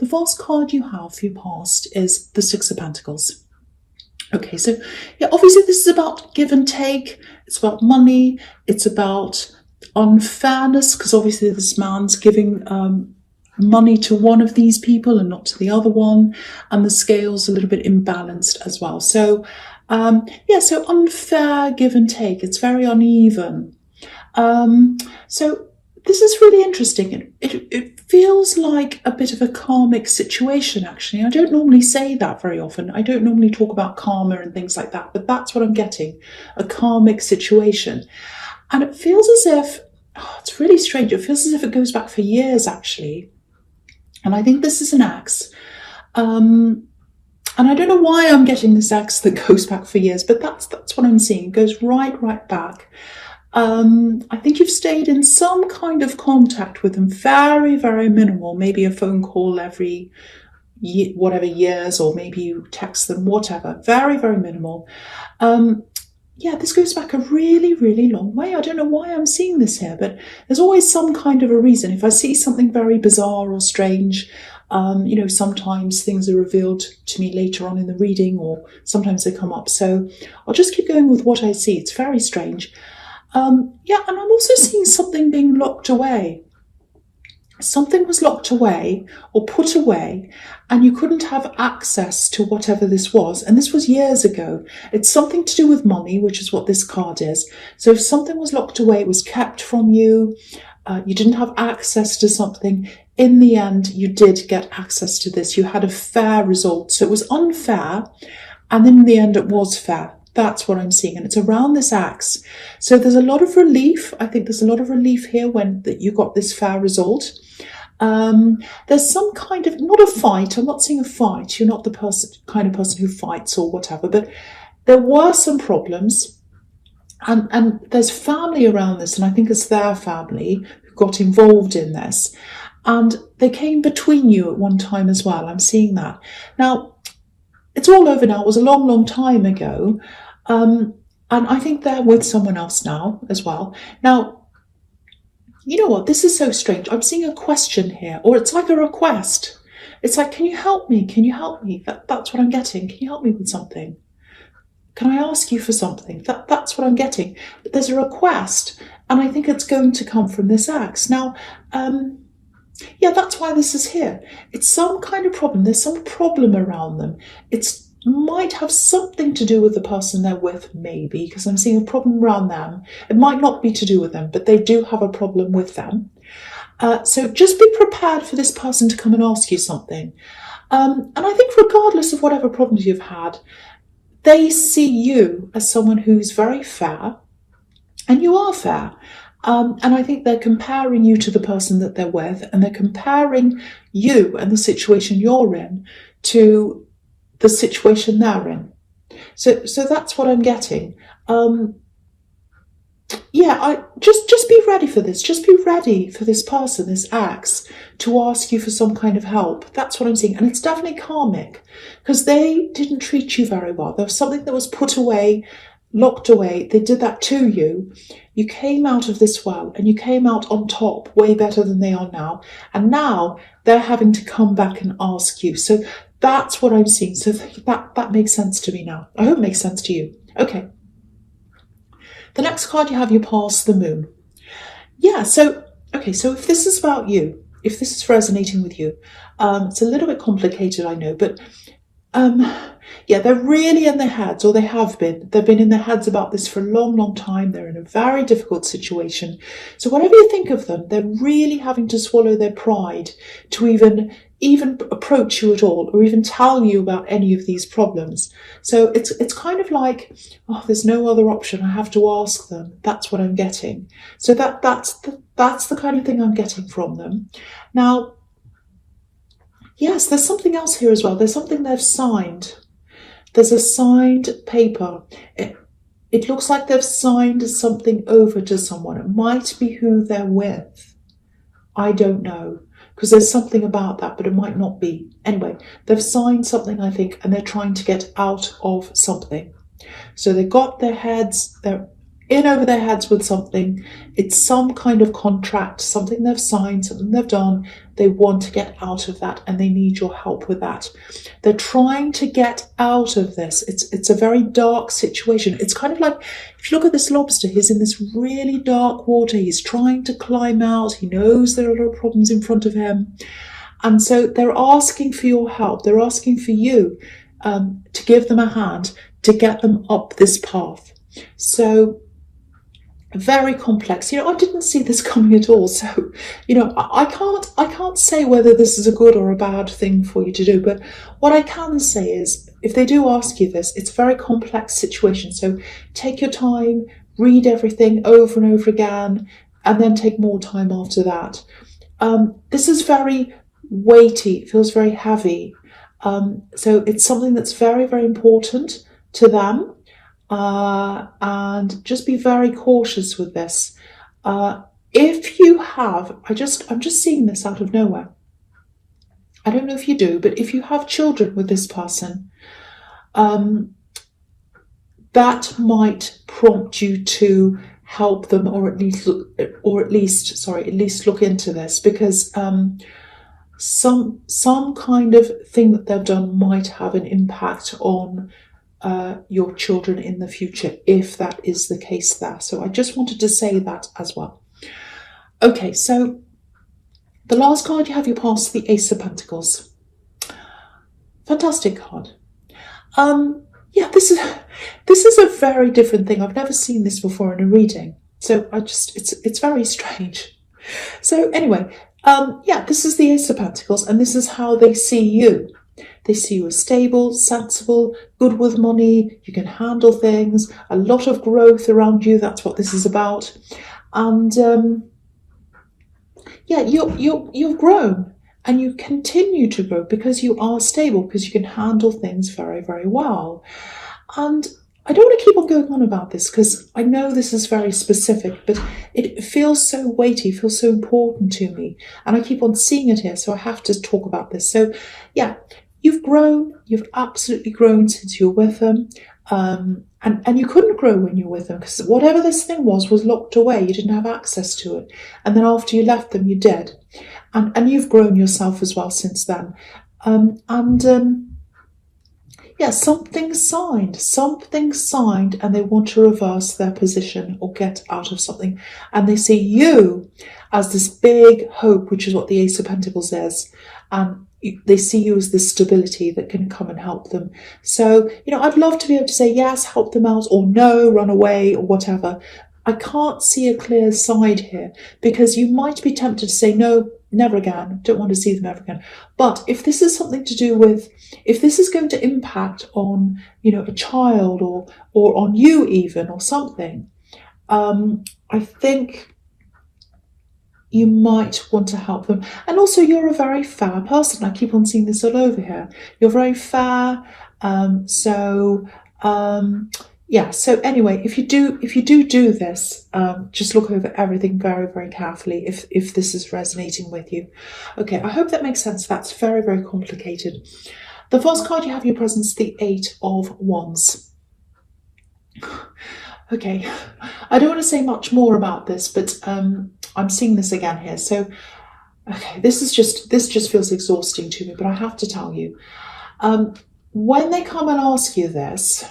the first card you have for your past is the Six of Pentacles. Okay, so yeah, obviously this is about give and take. It's about money. It's about unfairness, because obviously this man's giving money to one of these people and not to the other one, and the scale's a little bit imbalanced as well. So so unfair give and take. It's very uneven. So this is really interesting. It feels like a bit of a karmic situation, actually. I don't normally say that very often. I don't normally talk about karma and things like that, but that's what I'm getting, a karmic situation. And it feels as if, it's really strange, it feels as if it goes back for years, actually. And I think this is an axe. And I don't know why I'm getting this axe that goes back for years, but that's what I'm seeing. It goes right back. I think you've stayed in some kind of contact with them, very, very minimal, maybe a phone call every years, or maybe you text them, whatever, very, very minimal. This goes back a really, really long way. I don't know why I'm seeing this here, but there's always some kind of a reason. If I see something very bizarre or strange, sometimes things are revealed to me later on in the reading, or sometimes they come up. So I'll just keep going with what I see. It's very strange. And I'm also seeing something being locked away. Something was locked away or put away, and you couldn't have access to whatever this was. And this was years ago. It's something to do with money, which is what this card is. So if something was locked away, it was kept from you, you didn't have access to something. In the end, you did get access to this. You had a fair result. So it was unfair, and in the end, it was fair. That's what I'm seeing, and it's around this axe. So there's a lot of relief. I think there's a lot of relief here when that you got this fair result. There's some kind of, not a fight. I'm not seeing a fight. You're not the kind of person who fights or whatever, but there were some problems, and there's family around this, and I think it's their family who got involved in this, and they came between you at one time as well. I'm seeing that. Now, it's all over now. It was a long, long time ago. And I think they're with someone else now as well. Now, you know what? This is so strange. I'm seeing a question here, or it's like a request. It's like, can you help me? Can you help me? That's what I'm getting. Can you help me with something? Can I ask you for something? That's what I'm getting. But there's a request, and I think it's going to come from this axe. Now, that's why this is here. It's some kind of problem. There's some problem around them. It might have something to do with the person they're with, maybe, because I'm seeing a problem around them. It might not be to do with them, but they do have a problem with them. So just be prepared for this person to come and ask you something. And I think regardless of whatever problems you've had, they see you as someone who's very fair, and you are fair. And I think they're comparing you to the person that they're with, and they're comparing you and the situation you're in to the situation they're in. So that's what I'm getting. Just be ready for this. Just be ready for this person, this axe, to ask you for some kind of help. That's what I'm seeing. And it's definitely karmic, because they didn't treat you very well. There was something that was put away, locked away. They did that to you. You came out of this well, and you came out on top, way better than they are now. And now they're having to come back and ask you. So that's what I'm seeing. So that makes sense to me now. I hope it makes sense to you. Okay. The next card you have, you pass the moon. So if this is about you, if this is resonating with you, it's a little bit complicated, I know, but they're really in their heads, or they have been. They've been in their heads about this for a long, long time. They're in a very difficult situation. So whatever you think of them, they're really having to swallow their pride to even approach you at all, or even tell you about any of these problems. So it's kind of like, there's no other option. I have to ask them. That's what I'm getting. So that's the kind of thing I'm getting from them. Now, yes, there's something else here as well. There's something they've signed. There's a signed paper. It looks like they've signed something over to someone. It might be who they're with. I don't know, because there's something about that, but it might not be. Anyway, they've signed something, I think, and they're trying to get out of something. So they got their heads, in over their heads with something. It's some kind of contract, something they've signed, something they've done. They want to get out of that and they need your help with that. They're trying to get out of this. It's a very dark situation. It's kind of like, if you look at this lobster, he's in this really dark water. He's trying to climb out. He knows there are a lot of problems in front of him. And so they're asking for your help. They're asking for you to give them a hand to get them up this path. So very complex. I didn't see this coming at all. So, I can't say whether this is a good or a bad thing for you to do. But what I can say is, if they do ask you this, it's a very complex situation. So take your time, read everything over and over again, and then take more time after that. This is very weighty. It feels very heavy. So it's something that's very, very important to them. And just be very cautious with this. If you have, I'm just seeing this out of nowhere. I don't know if you do, but if you have children with this person, that might prompt you to help them, or at least look into this, because some kind of thing that they've done might have an impact on your children in the future, if that is the case there. So I just wanted to say that as well. Okay, so the last card you have, you pass the Ace of Pentacles. Fantastic card. Yeah, this is a very different thing. I've never seen this before in a reading, so it's very strange. So anyway, yeah, this is the Ace of Pentacles, and this is how they see you. They see you as stable, sensible, good with money. You can handle things. A lot of growth around you. That's what this is about. And yeah, you've grown, and you continue to grow because you are stable, because you can handle things very, very well. And I don't want to keep on going on about this, because I know this is very specific, but it feels so weighty, feels so important to me. And I keep on seeing it here, so I have to talk about this. So yeah, you've grown. You've absolutely grown since you were with them. And you couldn't grow when you were with them, because whatever this thing was locked away. You didn't have access to it. And then after you left them, you did. And you've grown yourself as well since then. Yeah, something's signed, and they want to reverse their position or get out of something. And they see you as this big hope, which is what the Ace of Pentacles is. And they see you as the stability that can come and help them. So, I'd love to be able to say, yes, help them out, or no, run away, or whatever. I can't see a clear side here, because you might be tempted to say, no, never again, don't want to see them ever again. But if this is something to do with, if this is going to impact on, a child or on you even, or something, I think you might want to help them. And also, you're a very fair person. I keep on seeing this all over here. You're very fair. Yeah, so anyway, if you do this, just look over everything very, very carefully if this is resonating with you. Okay, I hope that makes sense. That's very, very complicated. The first card you have in your presence, the Eight of Wands. Okay, I don't want to say much more about this, but I'm seeing this again here. So, okay, this just feels exhausting to me, but I have to tell you, when they come and ask you this,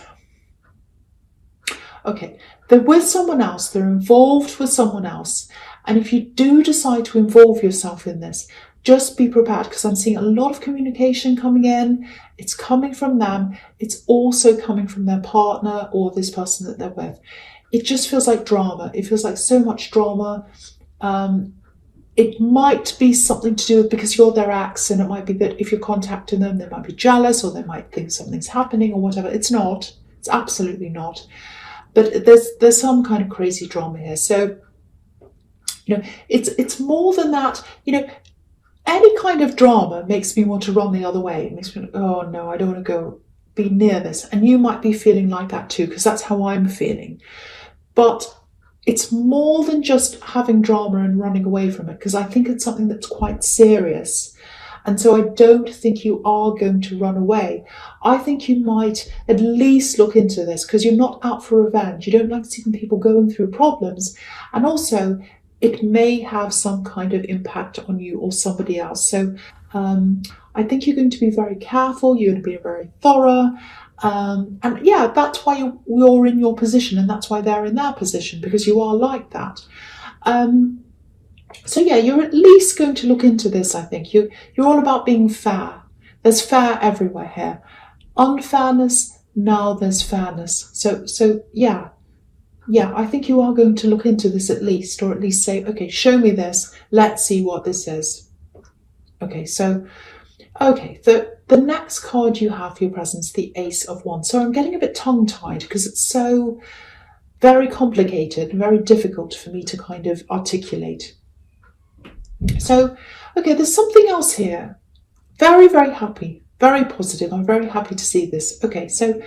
okay, they're with someone else, they're involved with someone else. And if you do decide to involve yourself in this, just be prepared, because I'm seeing a lot of communication coming in. It's coming from them. It's also coming from their partner or this person that they're with. It just feels like drama. It feels like so much drama. It might be something to do with, because you're their ex, and it might be that if you're contacting them, they might be jealous, or they might think something's happening or whatever. It's not. It's absolutely not. But there's some kind of crazy drama here. So, it's more than that. Any kind of drama makes me want to run the other way. It makes me, oh no, I don't want to go be near this. And you might be feeling like that too, because that's how I'm feeling. But it's more than just having drama and running away from it, because I think it's something that's quite serious. And so I don't think you are going to run away. I think you might at least look into this because you're not out for revenge. You don't like seeing people going through problems. And also, it may have some kind of impact on you or somebody else. So I think you're going to be very careful. You're going to be very thorough. And yeah, that's why you're in your position, and that's why they're in their position, because you are like that. So yeah, you're at least going to look into this, I think. You're all about being fair. There's fair everywhere here. Unfairness, now there's fairness. So yeah, I think you are going to look into this at least, or at least say, okay, show me this. Let's see what this is. Okay, the next card you have for your presence, the Ace of Wands. So I'm getting a bit tongue-tied because it's so very complicated, very difficult for me to kind of articulate. So, okay, there's something else here. Very, very happy, very positive. I'm very happy to see this. Okay, so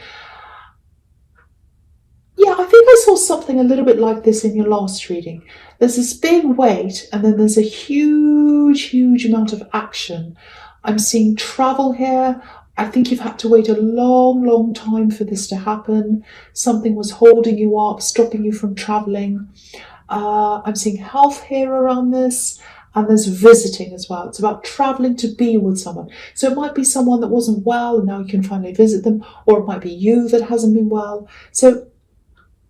yeah, I think I saw something a little bit like this in your last reading. There's this big weight, and then there's a huge, huge amount of action. I'm seeing travel here. I think you've had to wait a long, long time for this to happen. Something was holding you up, stopping you from traveling. I'm seeing health here around this. And there's visiting as well. It's about traveling to be with someone. So it might be someone that wasn't well and now you can finally visit them, or it might be you that hasn't been well. So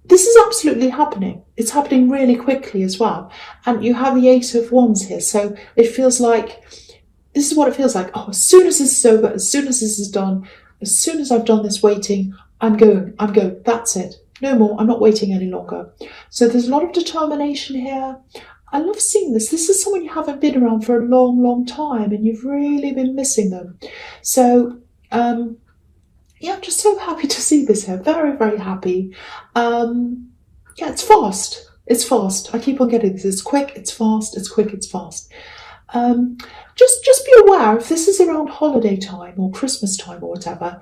this is absolutely happening. It's happening really quickly as well. And you have the Eight of Wands here. So it feels like, this is what it feels like. Oh, as soon as this is over, as soon as this is done, as soon as I've done this waiting, I'm going. That's it. No more. I'm not waiting any longer. So there's a lot of determination here. I love seeing this. This is someone you haven't been around for a long, long time, and you've really been missing them. So, yeah, I'm just so happy to see this here. Very, very happy. Yeah, it's fast. It's fast. I keep on getting this. It's quick, it's fast, it's quick, it's fast. Just be aware, if this is around holiday time or Christmas time or whatever,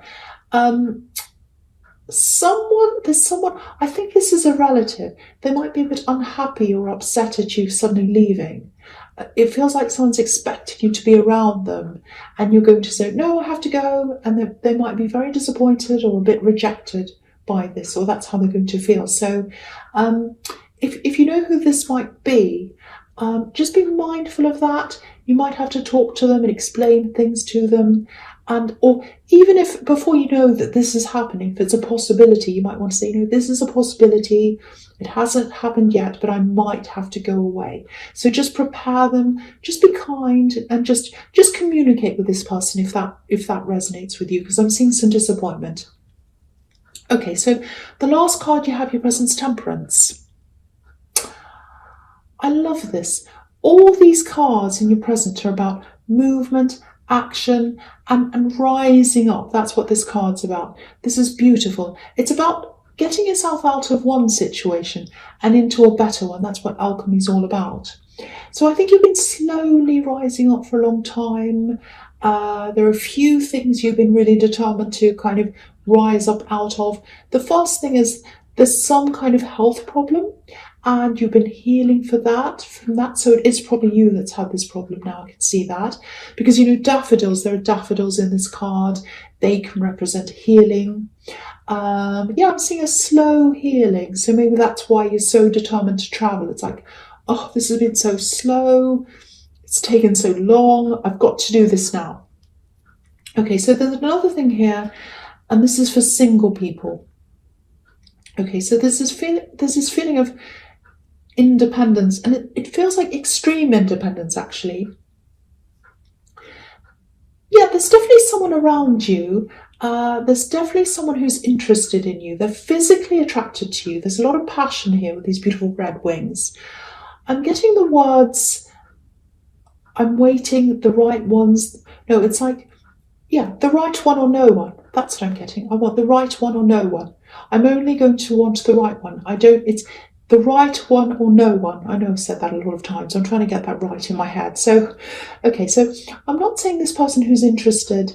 there's someone, I think this is a relative, they might be a bit unhappy or upset at you suddenly leaving. It feels like someone's expecting you to be around them, and you're going to say, no, I have to go, and they might be very disappointed or a bit rejected by this, or that's how they're going to feel. So if you know who this might be, just be mindful of that. You might have to talk to them and explain things to them. Or even if before you know that this is happening, if it's a possibility, you might want to say, this is a possibility. It hasn't happened yet, but I might have to go away. So just prepare them, just be kind, and just communicate with this person if that resonates with you, because I'm seeing some disappointment. Okay, so the last card you have, your presence, Temperance. I love this. All these cards in your present are about movement, action, and rising up. That's what this card's about. This is beautiful. It's about getting yourself out of one situation and into a better one. That's what alchemy is all about. So I think you've been slowly rising up for a long time. There are a few things you've been really determined to kind of rise up out of. The first thing is there's some kind of health problem, and you've been healing from that. So it is probably you that's had this problem now. I can see that. Because, daffodils, there are daffodils in this card. They can represent healing. Yeah, I'm seeing a slow healing. So maybe that's why you're so determined to travel. It's like, oh, this has been so slow. It's taken so long. I've got to do this now. Okay, so there's another thing here, and this is for single people. Okay, so there's this feeling of independence, and it feels like extreme independence, actually. Yeah, there's definitely someone around you. There's definitely someone who's interested in you. They're physically attracted to you. There's a lot of passion here with these beautiful red wings. I'm getting the words, I'm waiting, the right ones. No, it's like, yeah, the right one or no one. That's what I'm getting. I want the right one or no one. I'm only going to want the right one. It's the right one or no one. I know I've said that a lot of times. I'm trying to get that right in my head. So, okay, so I'm not saying this person who's interested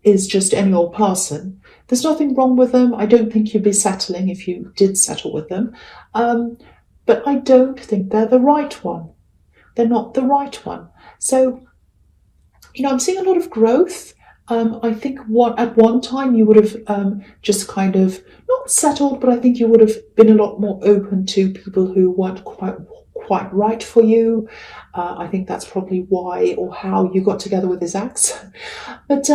is just any old person. There's nothing wrong with them. I don't think you'd be settling if you did settle with them. But I don't think they're the right one. They're not the right one. So I'm seeing a lot of growth. I think at one time you would have just kind of not settled, but I think you would have been a lot more open to people who weren't quite right for you. I think that's probably why or how you got together with his ex. But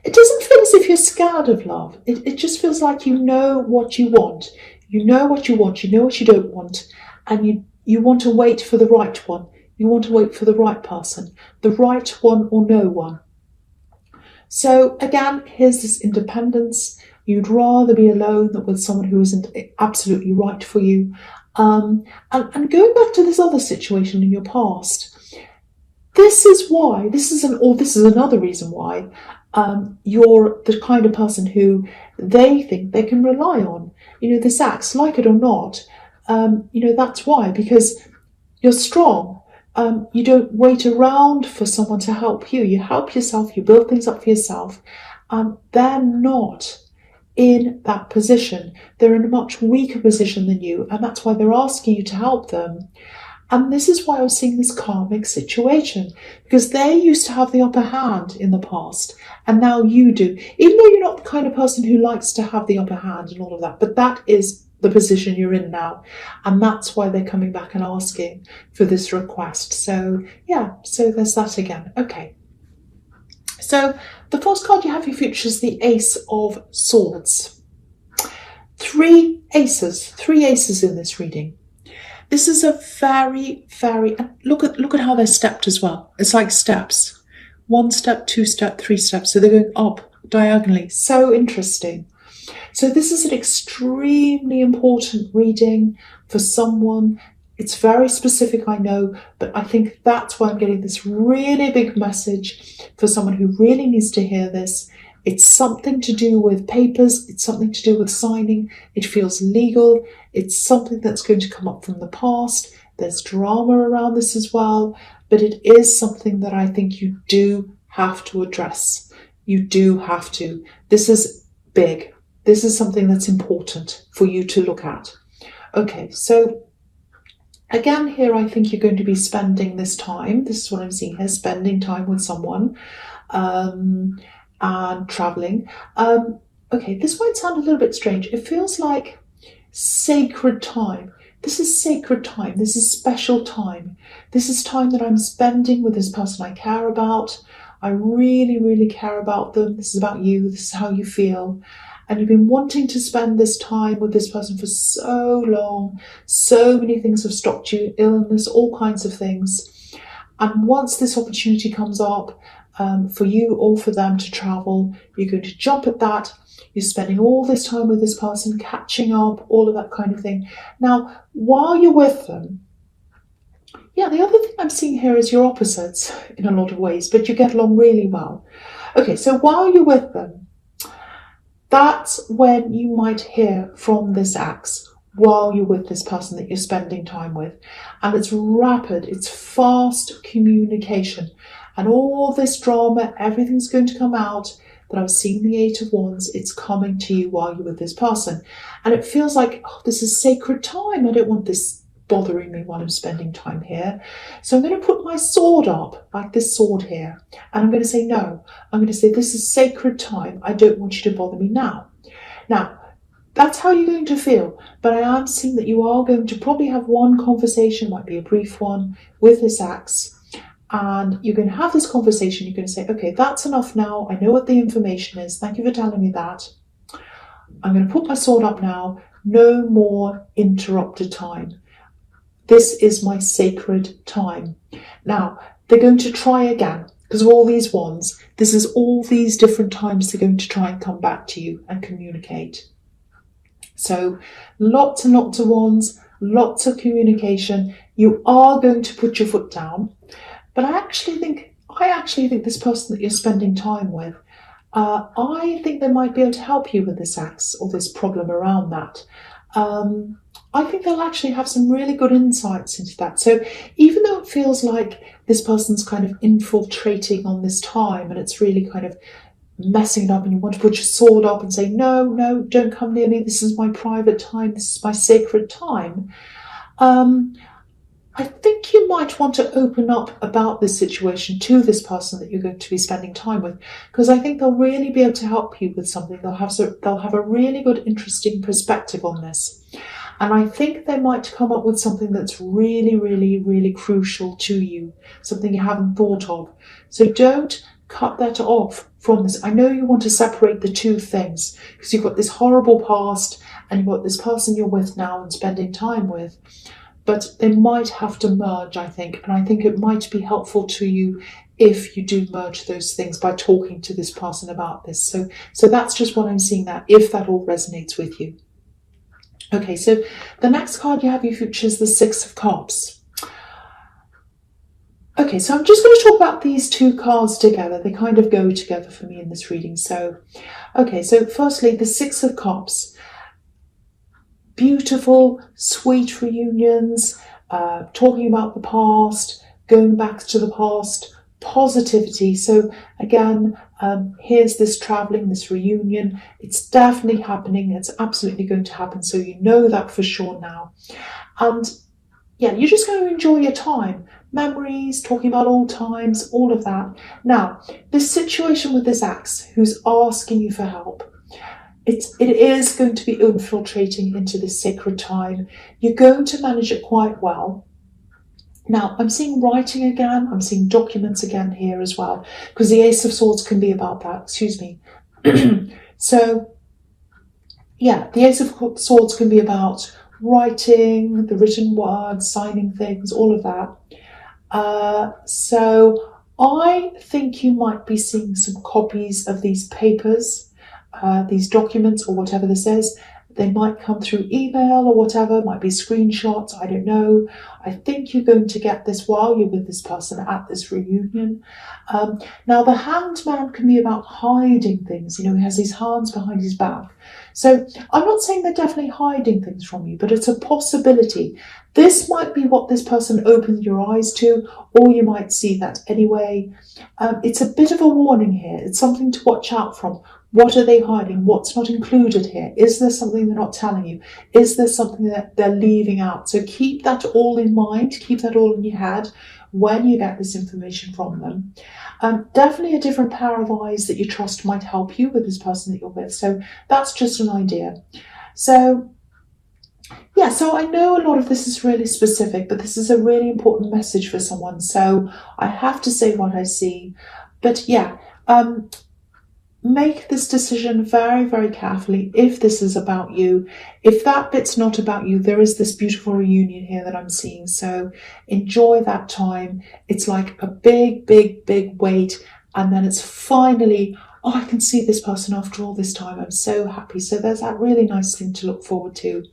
it doesn't feel as if you're scared of love. It just feels like you know what you want. You know what you want. You know what you don't want, and you want to wait for the right one. You want to wait for the right person, the right one or no one. So again, here's this independence. You'd rather be alone than with someone who isn't absolutely right for you. And going back to this other situation in your past, this is another reason why you're the kind of person who they think they can rely on. This acts, like it or not, that's why, because you're strong. You don't wait around for someone to help you. You help yourself, you build things up for yourself. They're not in that position. They're in a much weaker position than you, and that's why they're asking you to help them. And this is why I was seeing this karmic situation, because they used to have the upper hand in the past, and now you do. Even though you're not the kind of person who likes to have the upper hand and all of that, but that is the position you're in now, and that's why they're coming back and asking for this request. So yeah, so there's that again. Okay, so the first card you have for your future is the Ace of Swords. Three aces in this reading. This is a very look at how they're stepped as well. It's like steps. 1 step, 2 step, 3 steps. So they're going up diagonally. So interesting. So this is an extremely important reading for someone. It's very specific, I know, but I think that's why I'm getting this really big message for someone who really needs to hear this. It's something to do with papers. It's something to do with signing. It feels legal. It's something that's going to come up from the past. There's drama around this as well, but it is something that I think you do have to address. You do have to. This is big. This is something that's important for you to look at. Okay, so again, here I think you're going to be spending this time. This is what I'm seeing here, spending time with someone and traveling. Okay, this might sound a little bit strange. It feels like sacred time. This is sacred time. This is special time. This is time that I'm spending with this person I care about. I really care about them. This is about you. This is how you feel. And you've been wanting to spend this time with this person for so long. So many things have stopped you, illness, all kinds of things. And once this opportunity comes up for you or for them to travel, you're going to jump at that. You're spending all this time with this person, catching up, all of that kind of thing. Now, while you're with them, yeah, the other thing I'm seeing here is you're opposites in a lot of ways, but you get along really well. Okay, so while you're with them, that's when you might hear from this axe while you're with this person that you're spending time with. And it's rapid, it's fast communication. And all this drama, everything's going to come out that I was seeing the 8 of Wands. It's coming to you while you're with this person. And it feels like, oh, this is sacred time. I don't want this bothering me while I'm spending time here. So I'm going to put my sword up, like this sword here, and I'm going to say no. I'm going to say this is sacred time. I don't want you to bother me now. Now, that's how you're going to feel, but I am seeing that you are going to probably have one conversation, might be a brief one, with this axe, and you're going to have this conversation. You're going to say, okay, that's enough now. I know what the information is. Thank you for telling me that. I'm going to put my sword up now. No more interrupted time. This is my sacred time. Now, they're going to try again because of all these wands. This is all these different times they're going to try and come back to you and communicate. So lots and lots of wands, lots of communication. You are going to put your foot down. But I actually think this person that you're spending time with, I think they might be able to help you with this axe or this problem around that. I think they'll actually have some really good insights into that. So even though it feels like this person's kind of infiltrating on this time and it's really kind of messing it up and you want to put your sword up and say, no, don't come near me. This is my private time. This is my sacred time. I think you might want to open up about this situation to this person that you're going to be spending time with, because I think they'll really be able to help you with something. They'll have a really good, interesting perspective on this. And I think they might come up with something that's really, really, really crucial to you, something you haven't thought of. So don't cut that off from this. I know you want to separate the two things because you've got this horrible past and you've got this person you're with now and spending time with. But they might have to merge, I think. And I think it might be helpful to you if you do merge those things by talking to this person about this. So that's just what I'm seeing there, if that all resonates with you. Okay, so the next card you have you features the Six of Cups. Okay, so I'm just going to talk about these two cards together. They kind of go together for me in this reading. So, okay, so firstly, the Six of Cups. Beautiful, sweet reunions, talking about the past, going back to the past, positivity. So again, here's this traveling, this reunion. It's definitely happening. It's absolutely going to happen. So you know that for sure now. And yeah, you're just going to enjoy your time. Memories, talking about old times, all of that. Now, this situation with this ex who's asking you for help, it is going to be infiltrating into this sacred time. You're going to manage it quite well. Now, I'm seeing writing again. I'm seeing documents again here as well, because the Ace of Swords can be about that. Excuse me. So, yeah, the Ace of Swords can be about writing, the written word, signing things, all of that. So I think you might be seeing some copies of these papers, these documents or whatever this is. They might come through email or whatever, might be screenshots, I don't know. I think you're going to get this while you're with this person at this reunion. Now, the Hanged Man can be about hiding things. You know, he has his hands behind his back. So I'm not saying they're definitely hiding things from you, but it's a possibility. This might be what this person opens your eyes to, or you might see that anyway. It's a bit of a warning here. It's something to watch out from. What are they hiding? What's not included here? Is there something they're not telling you? Is there something that they're leaving out? So keep that all in mind. Keep that all in your head when you get this information from them. Definitely a different pair of eyes that you trust might help you with this person that you're with. So that's just an idea. So yeah, so I know a lot of this is really specific, but this is a really important message for someone. So I have to say what I see. But yeah, make this decision very, very carefully if this is about you. If that bit's not about you, there is this beautiful reunion here that I'm seeing. So enjoy that time. It's like a big, big, big wait. And then it's finally, oh, I can see this person after all this time. I'm so happy. So there's that really nice thing to look forward to.